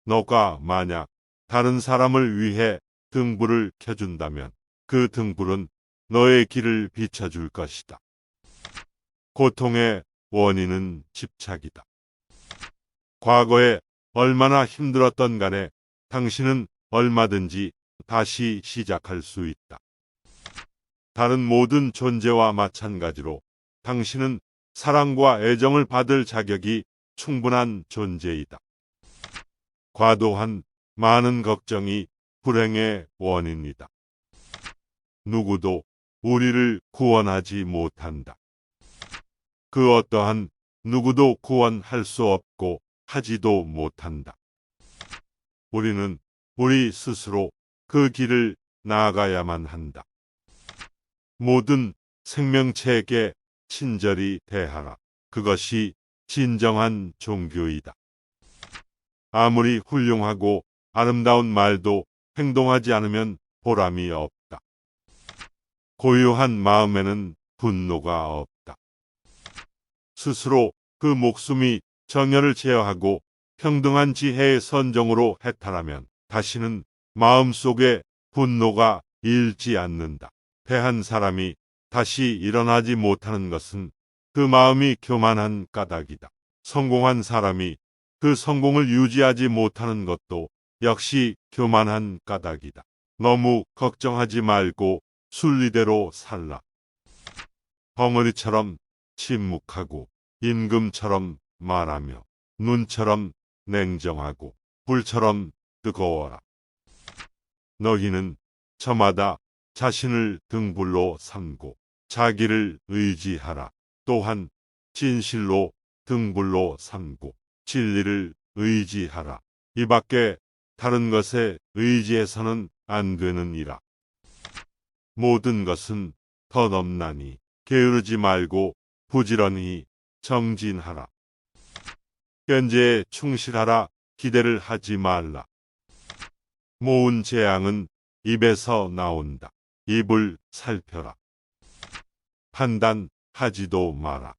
너가 만약 다른 사람을 위해 등불을 켜준다면 그 등불은 너의 길을 비춰줄 것이다. 고통의 원인은 집착이다. 과거에 얼마나 힘들었던 간에 당신은 얼마든지 다시 시작할 수 있다. 다른 모든 존재와 마찬가지로 당신은 사랑과 애정을 받을 자격이 충분한 존재이다. 과도한 많은 걱정이 불행의 원인이다. 누구도 우리를 구원하지 못한다. 그 어떠한 누구도 구원할 수 없고 하지도 못한다. 우리는 우리 스스로 그 길을 나아가야만 한다. 모든 생명체에게 친절히 대하라. 그것이 진정한 종교이다. 아무리 훌륭하고 아름다운 말도 행동하지 않으면 보람이 없다. 고요한 마음에는 분노가 없다. 스스로 그 목숨이 정열을 제어하고 평등한 지혜의 선정으로 해탈하면 다시는 마음속에 분노가 일지 않는다. 패한 사람이 다시 일어나지 못하는 것은 그 마음이 교만한 까닭이다. 성공한 사람이 그 성공을 유지하지 못하는 것도 역시 교만한 까닭이다. 너무 걱정하지 말고 순리대로 살라. 벙어리처럼 침묵하고 임금처럼 말하며 눈처럼 냉정하고 불처럼 뜨거워라. 너희는 저마다 자신을 등불로 삼고 자기를 의지하라. 또한 진실로 등불로 삼고 진리를 의지하라. 이 밖에 다른 것에 의지해서는 안 되느니라. 모든 것은 덧없나니 게으르지 말고 부지런히 정진하라. 현재에 충실하라. 기대를 하지 말라. 모은 재앙은 입에서 나온다. 입을 살펴라. 판단하지도 마라.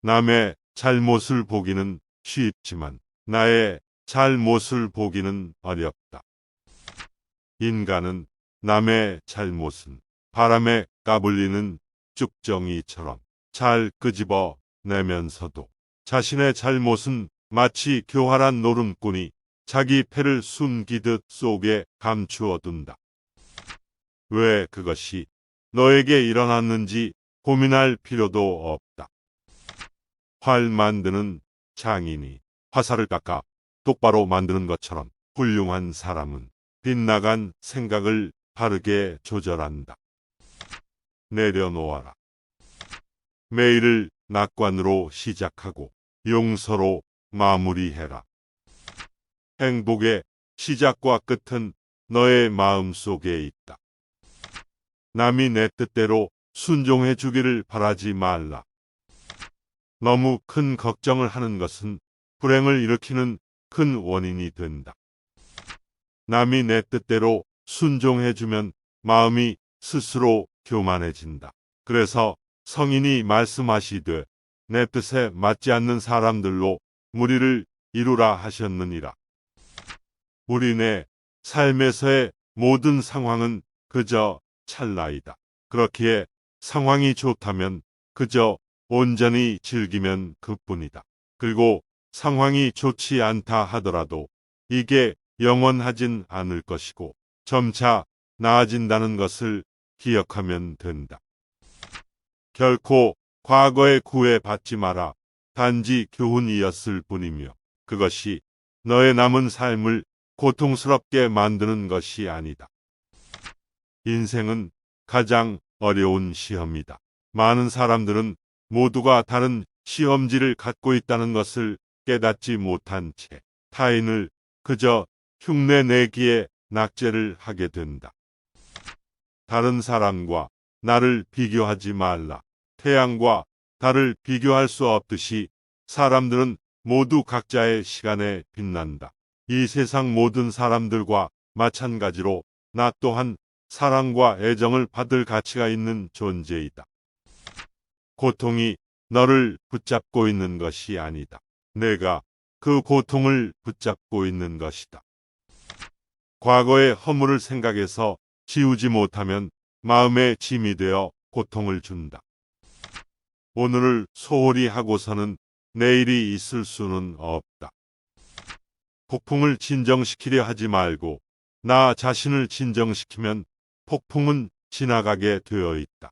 남의 잘못을 보기는 쉽지만 나의 잘못을 보기는 어렵다. 인간은 남의 잘못은 바람에 까불리는 쭉정이처럼 잘 끄집어 내면서도 자신의 잘못은 마치 교활한 노름꾼이 자기 패를 숨기듯 속에 감추어둔다. 왜 그것이 너에게 일어났는지 고민할 필요도 없다. 활 만드는 장인이 화살을 깎아 똑바로 만드는 것처럼 훌륭한 사람은 빗나간 생각을 바르게 조절한다. 내려놓아라. 매일을 낙관으로 시작하고 용서로 마무리해라. 행복의 시작과 끝은 너의 마음 속에 있다. 남이 내 뜻대로 순종해 주기를 바라지 말라. 너무 큰 걱정을 하는 것은 불행을 일으키는 큰 원인이 된다. 남이 내 뜻대로 순종해 주면 마음이 스스로 교만해진다. 그래서 성인이 말씀하시되 내 뜻에 맞지 않는 사람들로 무리를 이루라 하셨느니라. 우리네 삶에서의 모든 상황은 그저 찰나이다. 그렇기에 상황이 좋다면 그저 온전히 즐기면 그뿐이다. 그리고 상황이 좋지 않다 하더라도 이게 영원하진 않을 것이고 점차 나아진다는 것을 기억하면 된다. 결코 과거에 구애받지 마라. 단지 교훈이었을 뿐이며 그것이 너의 남은 삶을 고통스럽게 만드는 것이 아니다. 인생은 가장 어려운 시험이다. 많은 사람들은 모두가 다른 시험지를 갖고 있다는 것을 깨닫지 못한 채 타인을 그저 흉내내기에 낙제를 하게 된다. 다른 사람과 나를 비교하지 말라. 태양과 달을 비교할 수 없듯이 사람들은 모두 각자의 시간에 빛난다. 이 세상 모든 사람들과 마찬가지로 나 또한 사랑과 애정을 받을 가치가 있는 존재이다. 고통이 너를 붙잡고 있는 것이 아니다. 내가 그 고통을 붙잡고 있는 것이다. 과거의 허물을 생각해서 지우지 못하면 마음의 짐이 되어 고통을 준다. 오늘을 소홀히 하고서는 내일이 있을 수는 없다. 폭풍을 진정시키려 하지 말고 나 자신을 진정시키면 폭풍은 지나가게 되어 있다.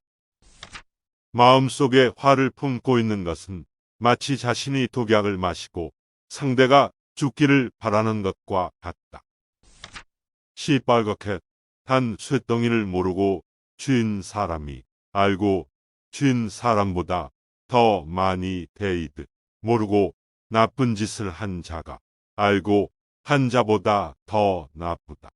마음속에 화를 품고 있는 것은 마치 자신이 독약을 마시고 상대가 죽기를 바라는 것과 같다. 시뻘겋게 단 쇳덩이를 모르고 쥔 사람이 알고 쥔 사람보다 더 많이 데이듯 모르고 나쁜 짓을 한 자가 알고 한 자보다 더 나쁘다.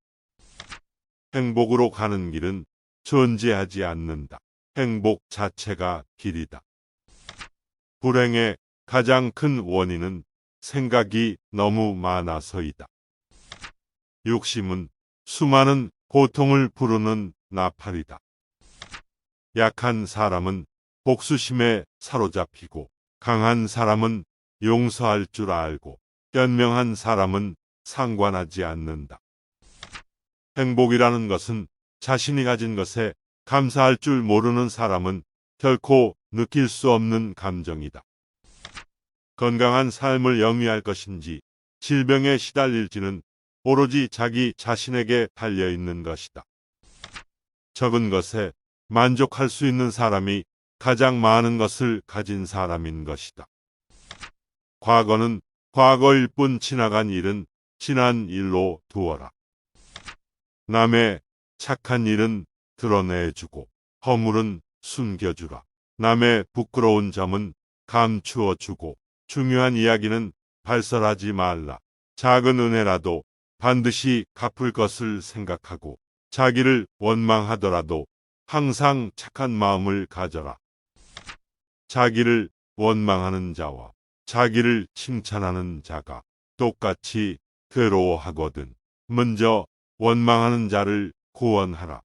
행복으로 가는 길은 존재하지 않는다. 행복 자체가 길이다. 불행의 가장 큰 원인은 생각이 너무 많아서이다. 욕심은 수많은 고통을 부르는 나팔이다. 약한 사람은 복수심에 사로잡히고 강한 사람은 용서할 줄 알고 현명한 사람은 상관하지 않는다. 행복이라는 것은 자신이 가진 것에 감사할 줄 모르는 사람은 결코 느낄 수 없는 감정이다. 건강한 삶을 영위할 것인지 질병에 시달릴지는 오로지 자기 자신에게 달려 있는 것이다. 적은 것에 만족할 수 있는 사람이 가장 많은 것을 가진 사람인 것이다. 과거는 과거일 뿐 지나간 일은 지난 일로 두어라. 남의 착한 일은 드러내주고 허물은 숨겨주라. 남의 부끄러운 점은 감추어주고 중요한 이야기는 발설하지 말라. 작은 은혜라도 반드시 갚을 것을 생각하고 자기를 원망하더라도 항상 착한 마음을 가져라. 자기를 원망하는 자와 자기를 칭찬하는 자가 똑같이 괴로워하거든. 먼저 원망하는 자를 구원하라.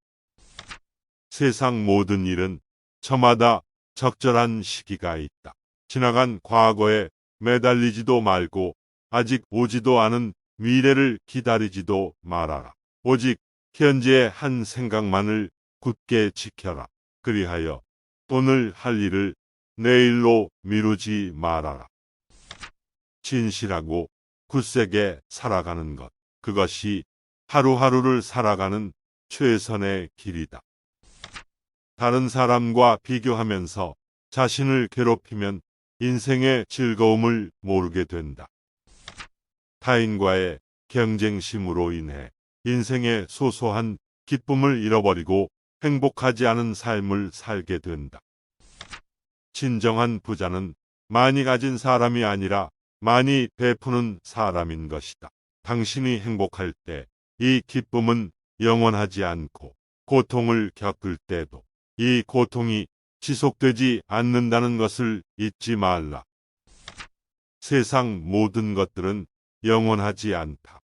세상 모든 일은 저마다 적절한 시기가 있다. 지나간 과거에 매달리지도 말고 아직 오지도 않은 미래를 기다리지도 말아라. 오직 현재의 한 생각만을 굳게 지켜라. 그리하여 오늘 할 일을 내일로 미루지 말아라. 진실하고 굳세게 살아가는 것, 그것이 하루하루를 살아가는 최선의 길이다. 다른 사람과 비교하면서 자신을 괴롭히면 인생의 즐거움을 모르게 된다. 타인과의 경쟁심으로 인해 인생의 소소한 기쁨을 잃어버리고 행복하지 않은 삶을 살게 된다. 진정한 부자는 많이 가진 사람이 아니라 많이 베푸는 사람인 것이다. 당신이 행복할 때 이 기쁨은 영원하지 않고 고통을 겪을 때도 이 고통이 지속되지 않는다는 것을 잊지 말라. 세상 모든 것들은 영원하지 않다.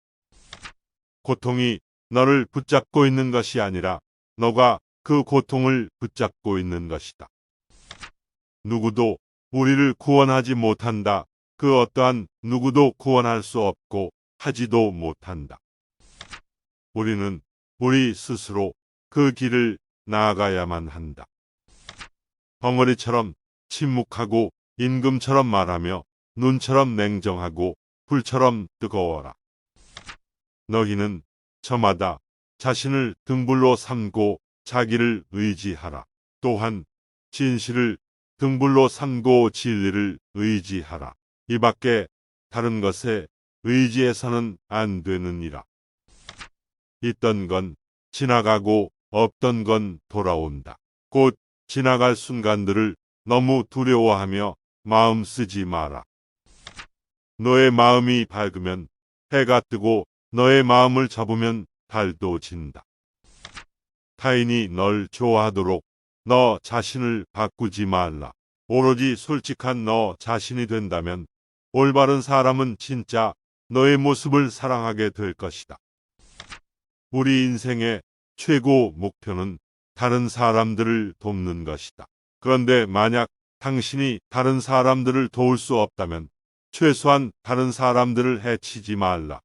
고통이 너를 붙잡고 있는 것이 아니라 너가 그 고통을 붙잡고 있는 것이다. 누구도 우리를 구원하지 못한다. 그 어떠한 누구도 구원할 수 없고 하지도 못한다. 우리는 우리 스스로 그 길을 나아가야만 한다. 벙어리처럼 침묵하고 임금처럼 말하며 눈처럼 냉정하고 불처럼 뜨거워라. 너희는 저마다 자신을 등불로 삼고 자기를 의지하라. 또한 진실을 등불로 삼고 진리를 의지하라. 이 밖에 다른 것에 의지해서는 안 되느니라. 있던 건 지나가고 없던 건 돌아온다. 곧 지나갈 순간들을 너무 두려워하며 마음 쓰지 마라. 너의 마음이 밝으면 해가 뜨고 너의 마음을 접으면 달도 진다. 타인이 널 좋아하도록 너 자신을 바꾸지 말라. 오로지 솔직한 너 자신이 된다면 올바른 사람은 진짜 너의 모습을 사랑하게 될 것이다. 우리 인생의 최고 목표는 다른 사람들을 돕는 것이다. 그런데 만약 당신이 다른 사람들을 도울 수 없다면 최소한 다른 사람들을 해치지 말라.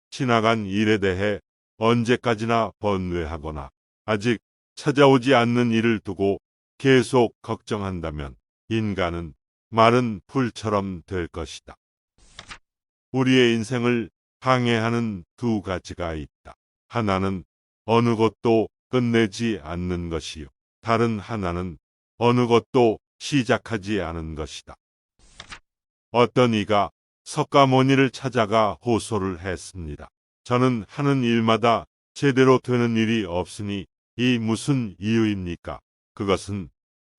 지나간 일에 대해 언제까지나 번뇌하거나 아직 찾아오지 않는 일을 두고 계속 걱정한다면 인간은 마른 풀처럼 될 것이다. 우리의 인생을 방해하는 두 가지가 있다. 하나는 어느 것도 끝내지 않는 것이요. 다른 하나는 어느 것도 시작하지 않은 것이다. 어떤 이가 석가모니를 찾아가 호소를 했습니다. 저는 하는 일마다 제대로 되는 일이 없으니 이 무슨 이유입니까? 그것은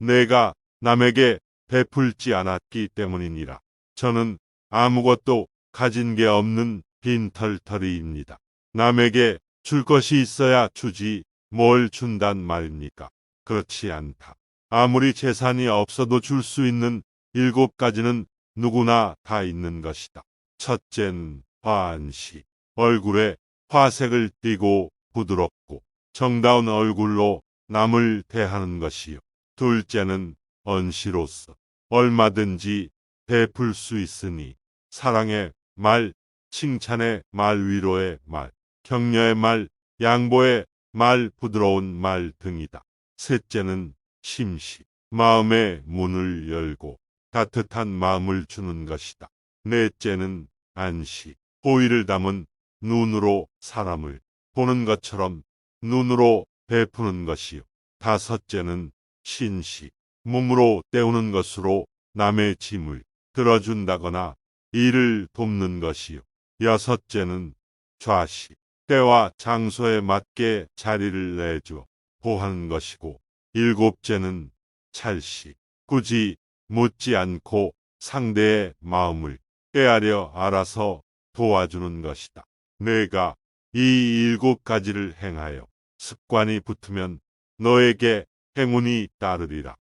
내가 남에게 베풀지 않았기 때문이니라. 저는 아무것도 가진 게 없는 빈털터리입니다. 남에게 줄 것이 있어야 주지 뭘 준단 말입니까? 그렇지 않다. 아무리 재산이 없어도 줄 수 있는 7가지는 누구나 다 있는 것이다. 첫째는 화안시. 얼굴에 화색을 띠고 부드럽고 정다운 얼굴로 남을 대하는 것이요. 둘째는 언시로서 얼마든지 베풀 수 있으니 사랑의 말, 칭찬의 말, 위로의 말, 격려의 말, 양보의 말, 부드러운 말 등이다. 셋째는 심시. 마음의 문을 열고 따뜻한 마음을 주는 것이다. 넷째는 안시. 호의를 담은 눈으로 사람을 보는 것처럼 눈으로 베푸는 것이요. 다섯째는 신시. 몸으로 때우는 것으로 남의 짐을 들어준다거나 일을 돕는 것이요. 여섯째는 좌시. 때와 장소에 맞게 자리를 내줘 보하는 것이고, 일곱째는 찰시. 굳이 묻지 않고 상대의 마음을 꾀하려 알아서 도와주는 것이다. 내가 이 7가지를 행하여 습관이 붙으면 너에게 행운이 따르리라.